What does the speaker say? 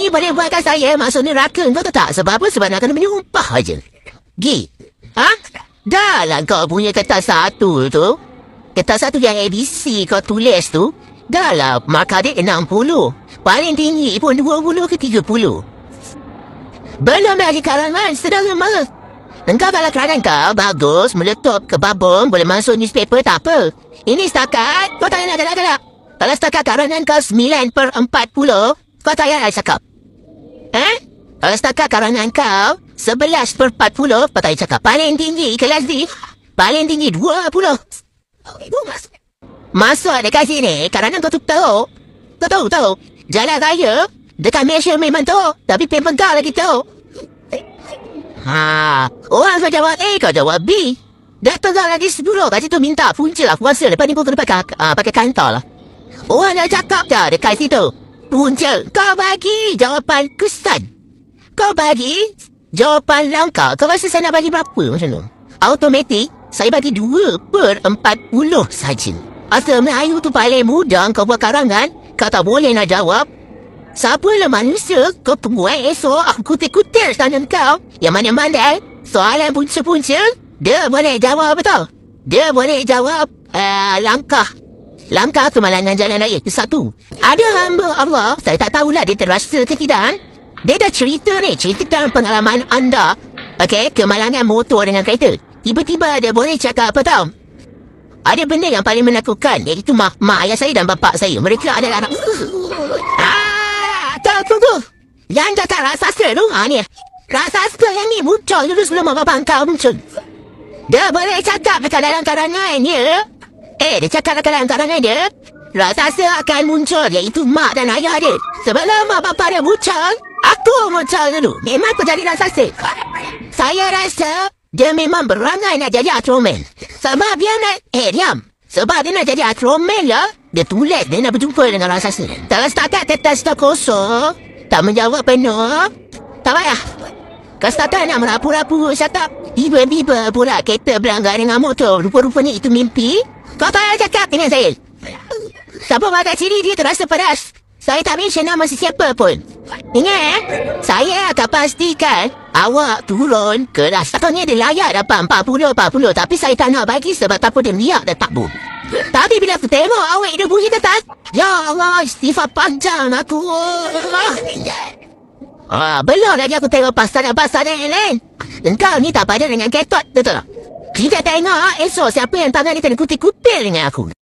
Ini boleh buatkan saya masuk neraka, kau tahu tak? Sebab apa? Sebab nak kena menyumpah aje. Ha? Dah lah kau punya kertas satu tu. Kertas satu yang ABC kau tulis tu. Dah lah markah dia 60. Paling tinggi pun 20 ke 30. Belum lagi karangan, sedang lemah. Engkau kalau karangan kau bagus, meletup ke babong, boleh masuk newspaper, tak apa. Ini setakat, kau tak nak gelak-gelak. Kalau setakat karangan kau 9/40, kau tak payah cakap. Kalau setakat karangan kau 11/40, kau tak payah cakap. Paling tinggi kelas D, paling tinggi 20. Masuk dekat sini, karangan kau tu tahu. Kau tahu. Jalan raya, dekat Malaysia memang tahu. Tapi paper kau lagi tahu. Orang kau jawab A, kau jawab B. Dah tegang lagi 10, kat situ minta punca lah puasa. Lepas ni pun kena pakai kantor lah. Orang dah cakap dah dekat situ. Punca, kau bagi jawapan kesan. Kau bagi jawapan langkah. Kau rasa saya nak bagi berapa macam tu? Automatik, saya bagi 2/40 saja. Asal Melayu tu paling mudah kau buat karangan. Kau tak boleh nak jawab. Siapa lah manusia, kau tunggu esok aku kutil-kutil tangan kau. Yang mana mandai, soalan punca-punca, dia boleh jawab betul. Dia boleh jawab langkah. Langkah kemalangan jalan raya itu satu. Ada hamba Allah, saya tak tahulah dia terasa ke tidak. Dia dah cerita dalam pengalaman anda. Okey, kemalangan motor dengan kereta. Tiba-tiba dia boleh cakap apa tahu? Ada benda yang paling menakutkan, iaitu mak ayah saya dan bapa saya. Mereka adalah anak. Tunggu. Yang datang raksasa tu, ni. Raksasa yang ni muncul dulu sebelum bapa kau muncul. Dia boleh cakap dekat dalam karangannya. Dia cakap dekat dalam karangannya. Raksasa akan muncul, iaitu mak dan ayah dia. Sebelum mak bapa dia muncul, aku muncul dulu. Memang aku jadi raksasa. Saya rasa dia memang berangai nak jadi Ultraman. Sebab dia nak... diam. Sebab dia nak jadi Ultraman lah. Dia tulis dia nak berjumpa dengan raksasa. Kalau setakat kertas tak kosong, tak menjawab penuh, tak payah. Kalau setakat nak merapu-rapu, cakap tiba-tiba pula kereta berlanggar dengan motor. Rupa-rupanya itu mimpi. Kau tak payah cakap dengan saya. Siapa makan ciri dia terasa pedas. Saya tak mention nama sesiapa pun. Ingat saya akan pastikan awak turun kelas. Katanya dia layak dapat 40. Tapi saya tak nak bagi sebab takut dia liak dan tak boom. Tapi bila aku tengok awak dia bunyi kertas, ya Allah, istighfar panjang aku. Belum lagi aku tengok pasangan-pasangan yang lain. Engkau ni tak pada dengan ketot, betul tak? Kita tengok esok siapa yang tangan ni kena kutil-kutil dengan aku.